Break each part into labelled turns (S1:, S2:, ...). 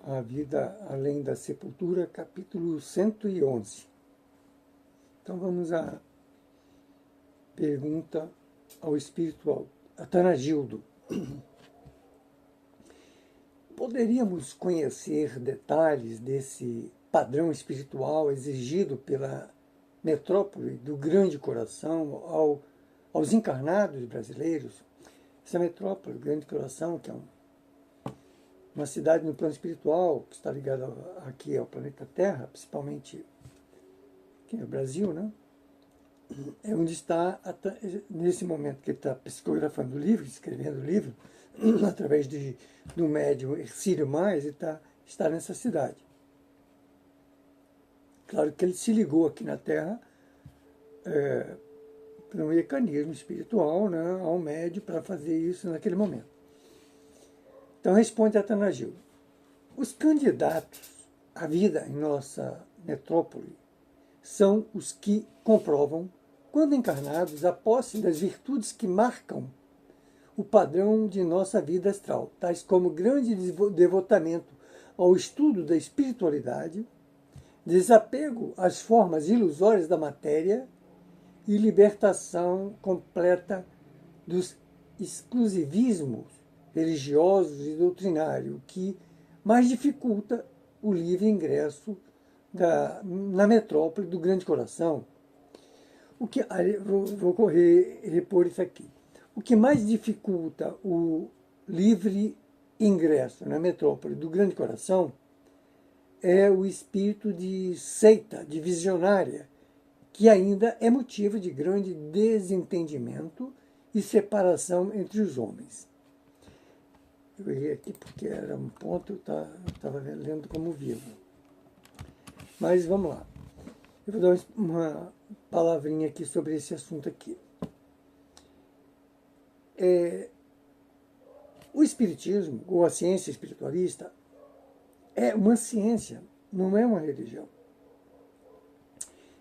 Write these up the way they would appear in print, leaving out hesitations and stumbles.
S1: A Vida Além da Sepultura, capítulo 111. Então vamos à pergunta ao espiritual, Atanagildo. Poderíamos conhecer detalhes desse padrão espiritual exigido pela metrópole do Grande Coração aos encarnados brasileiros? Essa metrópole, o Grande Coração, que é uma cidade no plano espiritual, que está ligada aqui ao planeta Terra, principalmente aqui no Brasil, né? É onde está, nesse momento que ele está psicografando o livro, escrevendo o livro, através do médium Ercílio Mais, ele está nessa cidade. Claro que ele se ligou aqui na Terra por um mecanismo espiritual, né, ao médium para fazer isso naquele momento. Então responde Atanagildo. Os candidatos à vida em nossa metrópole são os que comprovam, quando encarnados, a posse das virtudes que marcam o padrão de nossa vida astral, tais como grande devotamento ao estudo da espiritualidade, desapego às formas ilusórias da matéria e libertação completa dos exclusivismos religiosos e doutrinários, que mais dificulta o livre ingresso na metrópole do Grande Coração. Vou repor isso aqui. O que mais dificulta o livre ingresso na metrópole do Grande Coração é o espírito de seita, de visionária, que ainda é motivo de grande desentendimento e separação entre os homens. Eu errei aqui porque era um ponto, eu estava lendo como vivo. Mas vamos lá. Eu vou dar uma palavrinha aqui sobre esse assunto aqui. O espiritismo, ou a ciência espiritualista, é uma ciência, não é uma religião.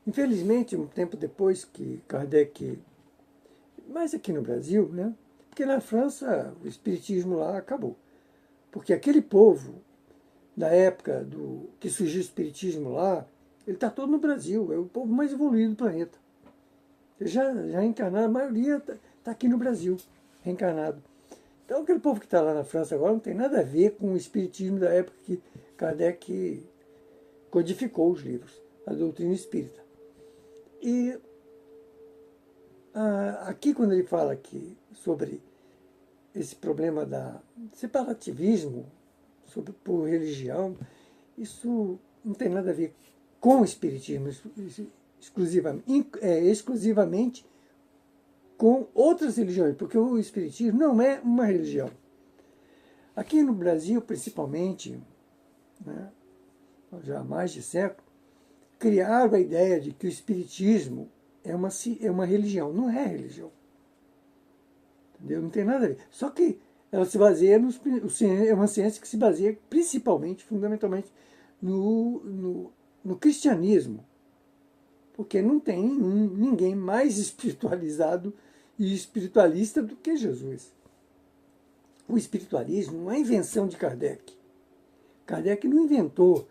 S1: Infelizmente, um tempo depois que Kardec, mas aqui no Brasil, né? Porque na França o espiritismo lá acabou. Porque aquele povo, da época que surgiu o espiritismo lá, ele está todo no Brasil, é o povo mais evoluído do planeta. Já reencarnaram, a maioria está aqui no Brasil, reencarnado. Então aquele povo que está lá na França agora não tem nada a ver com o espiritismo da época que Kardec codificou os livros, a doutrina espírita. E aqui quando ele fala sobre esse problema da separativismo por religião, isso não tem nada a ver com o espiritismo exclusivamente com outras religiões, porque o espiritismo não é uma religião. Aqui no Brasil, principalmente, né, já há mais de século, criaram a ideia de que o espiritismo é uma religião. Não é religião. Entendeu? Não tem nada a ver. Só que ela se baseia é uma ciência que se baseia principalmente, fundamentalmente, no cristianismo. Porque não tem ninguém mais espiritualizado e espiritualista do que Jesus. O espiritualismo não é invenção de Kardec. Kardec não inventou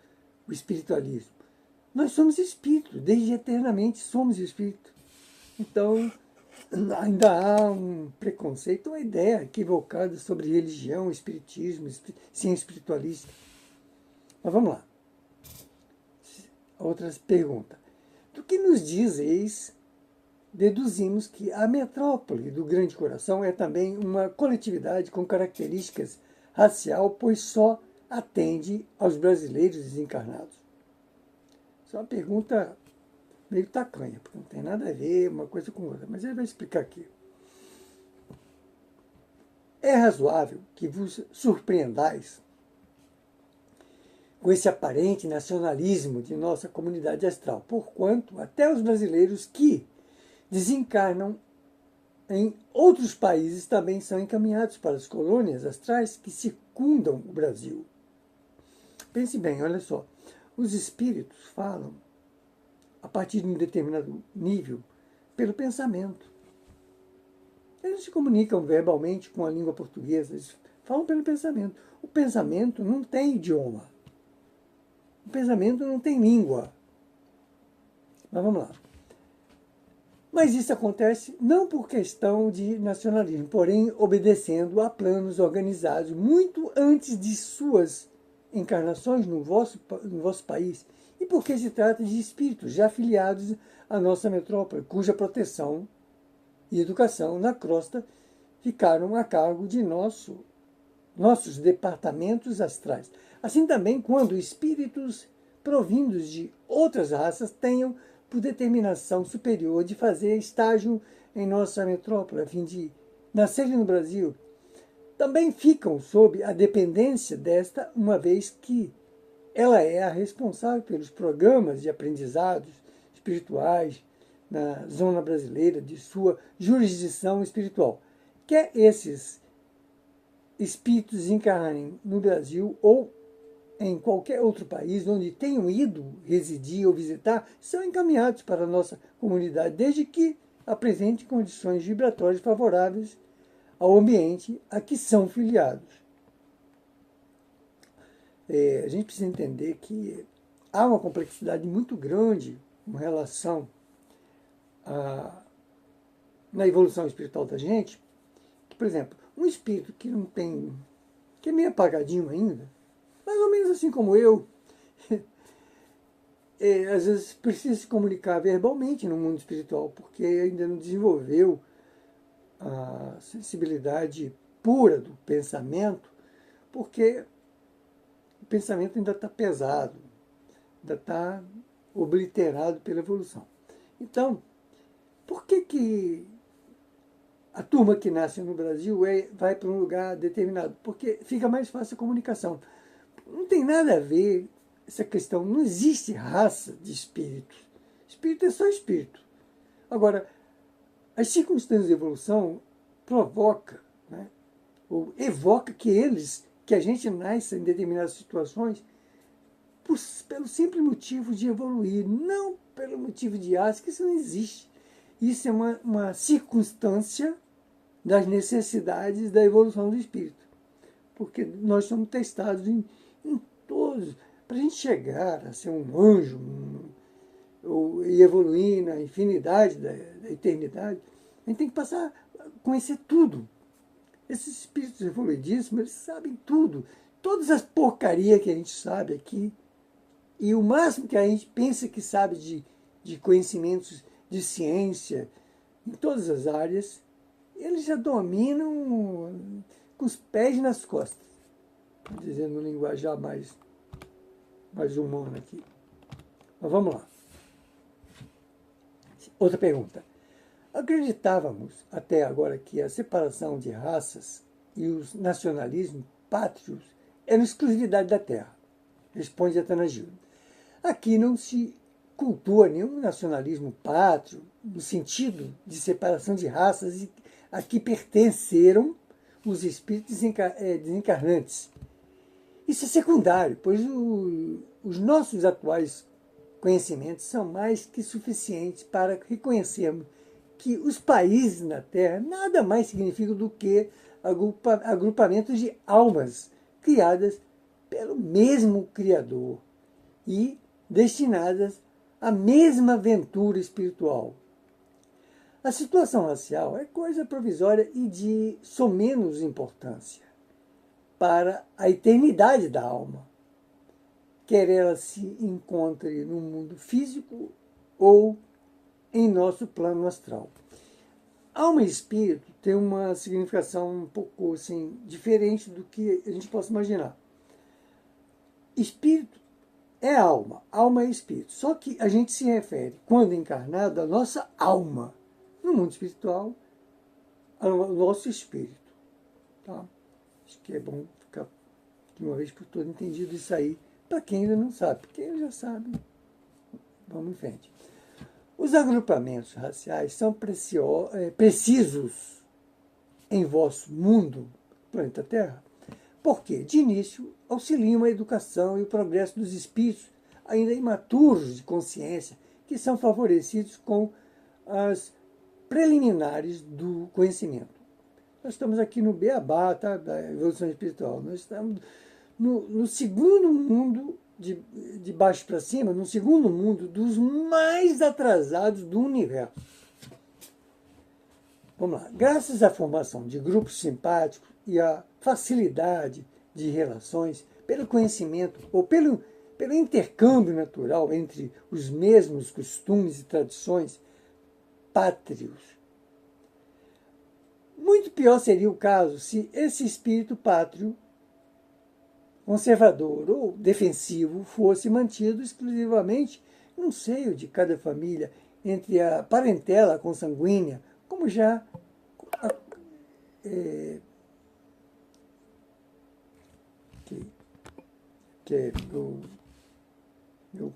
S1: o espiritualismo. Nós somos espíritos, desde eternamente somos espíritos. Então, ainda há um preconceito, uma ideia equivocada sobre religião, espiritismo, ciência espiritualista. Mas vamos lá. Outra pergunta. Do que nos dizeis, deduzimos que a metrópole do Grande Coração é também uma coletividade com características racial, pois só atende aos brasileiros desencarnados. Isso é uma pergunta meio tacanha, porque não tem nada a ver uma coisa com outra, mas ele vai explicar aqui. É razoável que vos surpreendais com esse aparente nacionalismo de nossa comunidade astral, porquanto até os brasileiros que desencarnam em outros países também são encaminhados para as colônias astrais que circundam o Brasil. Pense bem, olha só, os espíritos falam a partir de um determinado nível pelo pensamento. Eles se comunicam verbalmente com a língua portuguesa, eles falam pelo pensamento. O pensamento não tem idioma. O pensamento não tem língua. Mas vamos lá. Mas isso acontece não por questão de nacionalismo, porém obedecendo a planos organizados muito antes de suas encarnações no vosso país, e porque se trata de espíritos já afiliados à nossa metrópole, cuja proteção e educação na crosta ficaram a cargo de nossos departamentos astrais. Assim também, quando espíritos provindos de outras raças tenham por determinação superior de fazer estágio em nossa metrópole, a fim de nascerem no Brasil, também ficam sob a dependência desta, uma vez que ela é a responsável pelos programas de aprendizados espirituais na zona brasileira de sua jurisdição espiritual. Quer esses espíritos encarnem no Brasil ou em qualquer outro país onde tenham ido residir ou visitar, são encaminhados para a nossa comunidade, desde que apresentem condições vibratórias favoráveis ao ambiente a que são filiados. A gente precisa entender que há uma complexidade muito grande com relação na evolução espiritual da gente, que, por exemplo, um espírito que não tem, que é meio apagadinho ainda, mais ou menos assim como eu, às vezes precisa se comunicar verbalmente no mundo espiritual, porque ainda não desenvolveu a sensibilidade pura do pensamento, porque o pensamento ainda está pesado, ainda está obliterado pela evolução. Então, por que a turma que nasce no Brasil vai para um lugar determinado? Porque fica mais fácil a comunicação. Não tem nada a ver essa questão, não existe raça de espíritos. Espírito é só espírito. Agora, as circunstâncias de evolução provoca, né, ou evoca que a gente nasça em determinadas situações pelo simples motivo de evoluir, não pelo motivo de que isso não existe. Isso é uma circunstância das necessidades da evolução do espírito. Porque nós somos testados em todos. Para a gente chegar a ser um anjo e evoluir na infinidade da eternidade, a gente tem que passar a conhecer tudo. Esses espíritos evoluidíssimos, eles sabem tudo. Todas as porcarias que a gente sabe aqui, e o máximo que a gente pensa que sabe de conhecimentos de ciência, em todas as áreas, eles já dominam com os pés nas costas. Dizendo um linguajar mais humano aqui. Mas vamos lá. Outra pergunta. Acreditávamos até agora que a separação de raças e os nacionalismos pátrios eram exclusividade da Terra. Responde Atanagildo. Aqui não se cultua nenhum nacionalismo pátrio, no sentido de separação de raças a que pertenceram os espíritos desencarnantes. Isso é secundário, pois os nossos atuais conhecimentos são mais que suficientes para reconhecermos que os países na Terra nada mais significam do que agrupamentos de almas criadas pelo mesmo Criador e destinadas à mesma aventura espiritual. A situação racial é coisa provisória e de somenos importância para a eternidade da alma, quer ela se encontre no mundo físico ou em nosso plano astral. Alma e espírito tem uma significação um pouco assim, diferente do que a gente possa imaginar. Espírito é alma, alma é espírito. Só que a gente se refere, quando encarnado, à nossa alma. No mundo espiritual, ao nosso espírito. Tá? Acho que é bom ficar de uma vez por todas entendido isso aí, para quem ainda não sabe. Quem já sabe, vamos em frente. Os agrupamentos raciais são precisos em vosso mundo, planeta Terra, porque, de início, auxiliam a educação e o progresso dos espíritos ainda imaturos de consciência, que são favorecidos com as preliminares do conhecimento. Nós estamos aqui no beabá, tá, da evolução espiritual. Nós estamos no segundo mundo de baixo para cima, no segundo mundo, dos mais atrasados do universo. Vamos lá. Graças à formação de grupos simpáticos e à facilidade de relações, pelo conhecimento ou pelo intercâmbio natural entre os mesmos costumes e tradições pátrios. Muito pior seria o caso se esse espírito pátrio, conservador ou defensivo, fosse mantido exclusivamente no seio de cada família, entre a parentela consanguínea, como já meu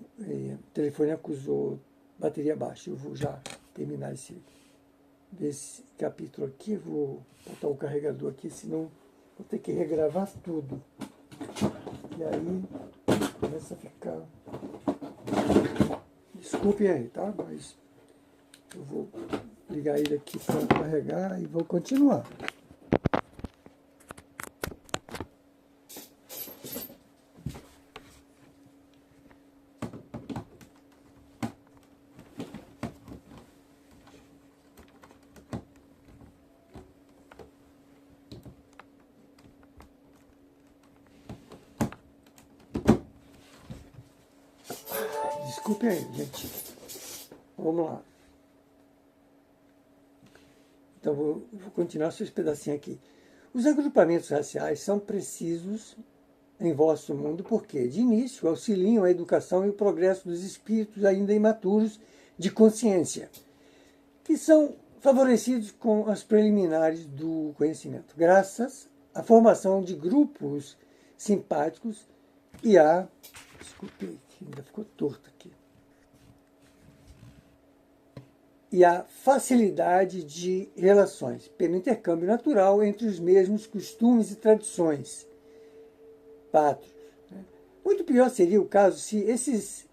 S1: telefone acusou bateria baixa. Eu vou já terminar esse capítulo aqui. Vou botar o carregador aqui, senão vou ter que regravar tudo. E aí começa a ficar... Desculpe aí, tá? Mas eu vou ligar ele aqui para carregar e vou continuar. Desculpe aí, gente. Vamos lá. Então, vou continuar só esse pedacinho aqui. Os agrupamentos raciais são precisos em vosso mundo porque, de início, auxiliam a educação e o progresso dos espíritos ainda imaturos de consciência, que são favorecidos com as preliminares do conhecimento, graças à formação de grupos simpáticos e à... Desculpe, ainda ficou torto aqui. E a facilidade de relações, pelo intercâmbio natural entre os mesmos costumes e tradições pátrios. Muito pior seria o caso se esse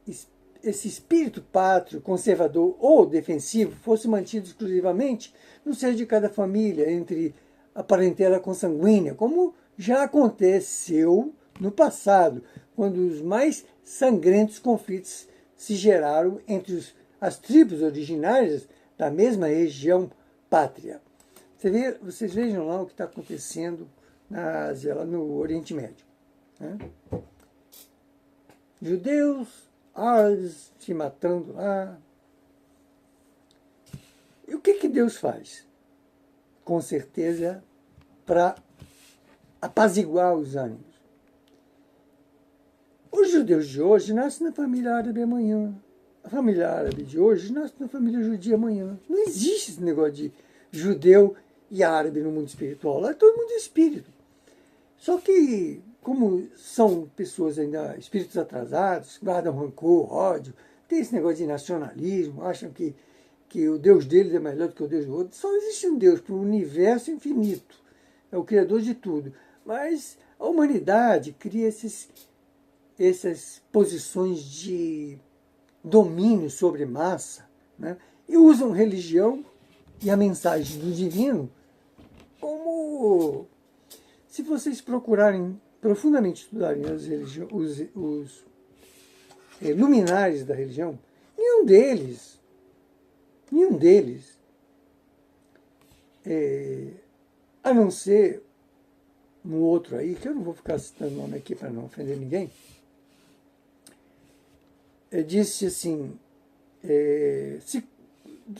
S1: espírito pátrio, conservador ou defensivo fosse mantido exclusivamente no seio de cada família, entre a parentela consanguínea, como já aconteceu no passado, quando os mais sangrentos conflitos se geraram entre as tribos originárias da mesma região pátria. Vocês vejam lá o que está acontecendo na Ásia, lá no Oriente Médio. Né? Judeus, árabes se matando lá. E o que Deus faz? Com certeza, para apaziguar os ânimos. Os judeus de hoje nascem na família árabe amanhã. A família árabe de hoje nasce na família judia amanhã. Não existe esse negócio de judeu e árabe no mundo espiritual. Lá é todo mundo espírito. Só que, como são pessoas ainda, espíritos atrasados, guardam rancor, ódio, tem esse negócio de nacionalismo, acham que o Deus deles é melhor do que o Deus do outro. Só existe um Deus para o universo infinito. É o Criador de tudo. Mas a humanidade cria essas posições de domínio sobre massa, né? E usam religião e a mensagem do divino como... Se vocês procurarem profundamente estudarem os luminares da religião, nenhum deles, a não ser um outro aí, que eu não vou ficar citando o nome aqui para não ofender ninguém, disse assim, se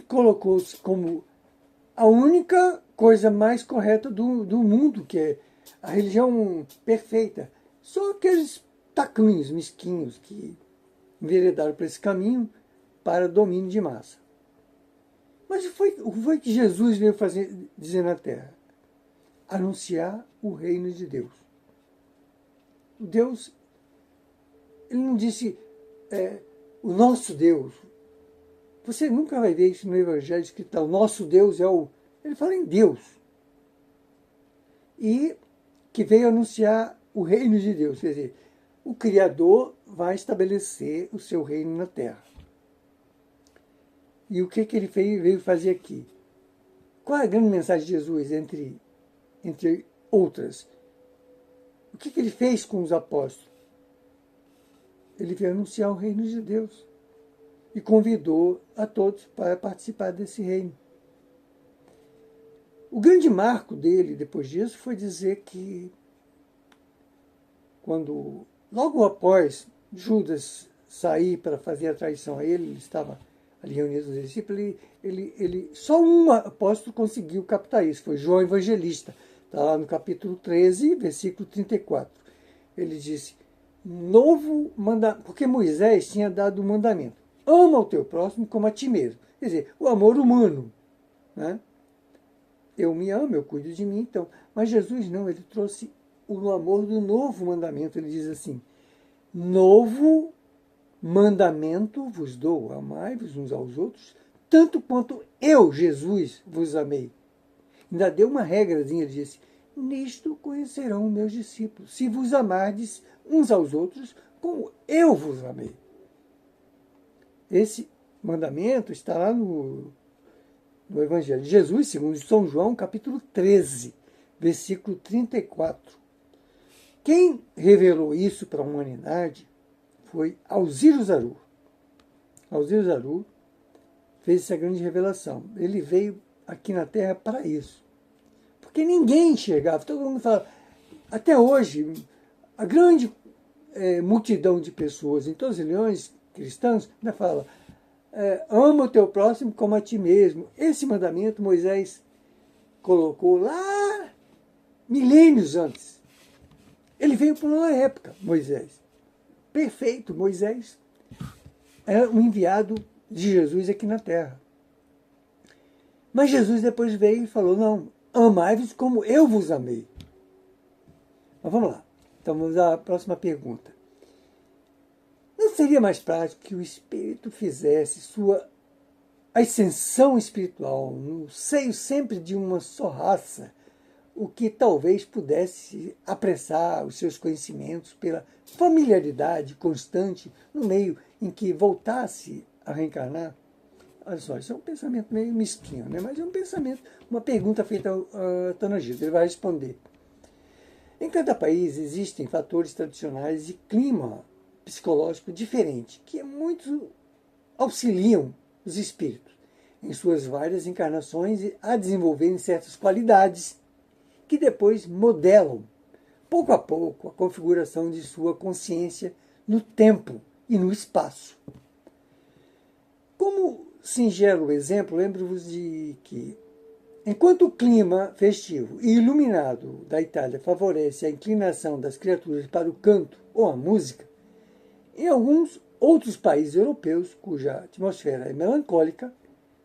S1: colocou-se como a única coisa mais correta do mundo, que é a religião perfeita. Só aqueles tacanhos, mesquinhos, que enveredaram por esse caminho para domínio de massa. Mas o que foi que Jesus veio dizer na Terra? Anunciar o reino de Deus. Deus, ele não disse o nosso Deus. Você nunca vai ver isso no Evangelho escrito, o nosso Deus é o... Ele fala em Deus. E que veio anunciar o reino de Deus. Quer dizer, o Criador vai estabelecer o seu reino na Terra. E o que ele veio fazer aqui? Qual é a grande mensagem de Jesus, entre outras? O que ele fez com os apóstolos? ele veio anunciar o reino de Deus e convidou a todos para participar desse reino. O grande marco dele, depois disso, foi dizer que quando, logo após Judas sair para fazer a traição a ele estava ali reunido os discípulos, só um apóstolo conseguiu captar isso, foi João Evangelista. Está lá no capítulo 13, versículo 34. Ele disse, novo mandamento, porque Moisés tinha dado um mandamento, ama o teu próximo como a ti mesmo. Quer dizer, o amor humano, né? Eu me amo, eu cuido de mim, então. Mas Jesus não, ele trouxe o amor do novo mandamento. Ele diz assim, novo mandamento vos dou, amai-vos uns aos outros, tanto quanto eu, Jesus, vos amei. Ainda deu uma regrazinha, ele disse, nisto conhecerão meus discípulos, se vos amardes uns aos outros, como eu vos amei. Esse mandamento está lá no Evangelho de Jesus, segundo São João, capítulo 13, versículo 34. Quem revelou isso para a humanidade foi Alziro Zaru. Alziro Zaru fez essa grande revelação. Ele veio aqui na Terra para isso. Porque ninguém enxergava. Todo mundo fala, até hoje, a grande multidão de pessoas em todas as religiões cristãs ainda fala, ama o teu próximo como a ti mesmo. Esse mandamento Moisés colocou lá milênios antes. Ele veio por uma época, Moisés. Perfeito, Moisés é um enviado de Jesus aqui na Terra. Mas Jesus depois veio e falou, não, amai-vos como eu vos amei. Mas vamos lá. Então vamos à próxima pergunta. Não seria mais prático que o Espírito fizesse sua ascensão espiritual no seio sempre de uma só raça, o que talvez pudesse apressar os seus conhecimentos pela familiaridade constante no meio em que voltasse a reencarnar? Olha só, isso é um pensamento meio mesquinho, né? Mas é um pensamento, uma pergunta feita ao Tanagildo, ele vai responder. Em cada país existem fatores tradicionais e clima psicológico diferente, que muito auxiliam os espíritos em suas várias encarnações a desenvolverem certas qualidades que depois modelam, pouco a pouco, a configuração de sua consciência no tempo e no espaço. Como singelo exemplo, lembro-vos de que, enquanto o clima festivo e iluminado da Itália favorece a inclinação das criaturas para o canto ou a música, em alguns outros países europeus, cuja atmosfera é melancólica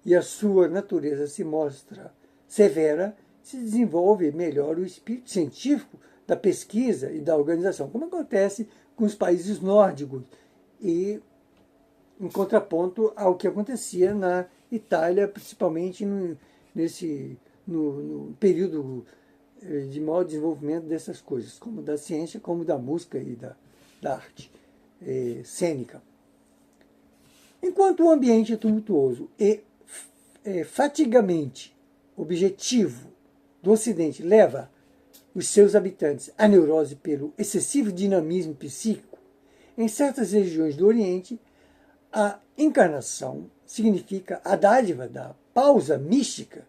S1: e a sua natureza se mostra severa, se desenvolve melhor o espírito científico da pesquisa e da organização, como acontece com os países nórdicos, e em contraponto ao que acontecia na Itália, principalmente no período de maior desenvolvimento dessas coisas, como da ciência, como da música e da arte cênica. Enquanto o ambiente é tumultuoso e fatigamente objetivo do Ocidente leva os seus habitantes à neurose pelo excessivo dinamismo psíquico, em certas regiões do Oriente, a encarnação significa a dádiva da pausa mística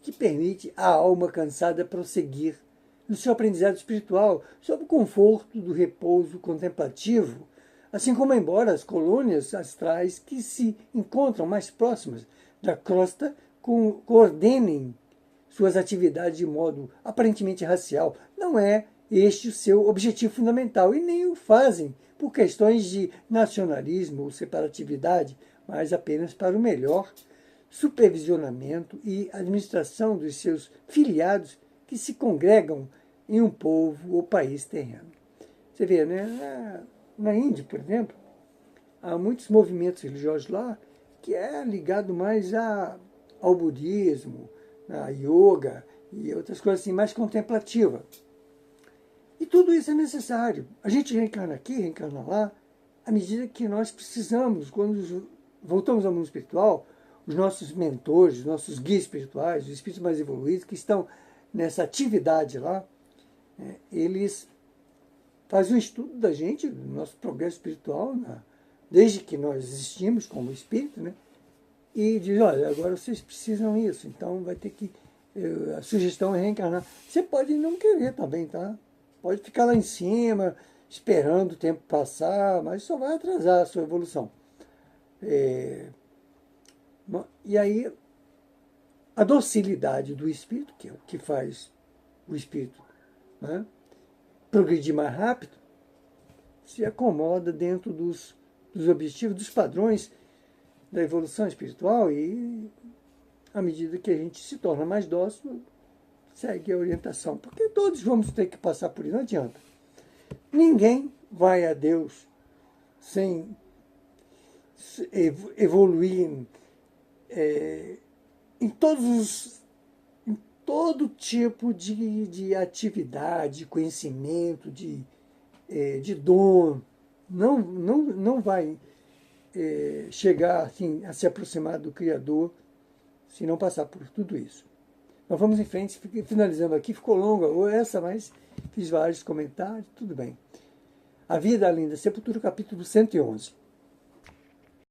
S1: que permite à alma cansada prosseguir no seu aprendizado espiritual sob o conforto do repouso contemplativo, assim como embora as colônias astrais que se encontram mais próximas da crosta coordenem suas atividades de modo aparentemente racial. Não é este o seu objetivo fundamental e nem o fazem por questões de nacionalismo ou separatividade, mas apenas para o melhor supervisionamento e administração dos seus filiados que se congregam em um povo ou país terreno. Você vê, né? Na Índia, por exemplo, há muitos movimentos religiosos lá que é ligado mais ao budismo, a yoga e outras coisas assim, mais contemplativa. E tudo isso é necessário. A gente reencarna aqui, reencarna lá, à medida que nós precisamos. Quando voltamos ao mundo espiritual, os nossos mentores, os nossos guias espirituais, os espíritos mais evoluídos que estão nessa atividade lá, eles faz um estudo da gente, do nosso progresso espiritual, desde que nós existimos como espírito, né? E diz, olha, agora vocês precisam isso, então vai ter que, a sugestão é reencarnar. Você pode não querer também, tá? Pode ficar lá em cima, esperando o tempo passar, mas só vai atrasar a sua evolução. E aí, a docilidade do espírito, que é o que faz o espírito, né, progredir mais rápido, se acomoda dentro dos objetivos, dos padrões da evolução espiritual, e à medida que a gente se torna mais dócil, segue a orientação. Porque todos vamos ter que passar por isso, não adianta. Ninguém vai a Deus sem evoluir em todo tipo de atividade, conhecimento, de dom. Não vai chegar assim, a se aproximar do Criador se não passar por tudo isso. Mas vamos em frente, finalizando aqui, ficou longa essa, mas fiz vários comentários, tudo bem. A Vida Além da Sepultura, capítulo 111.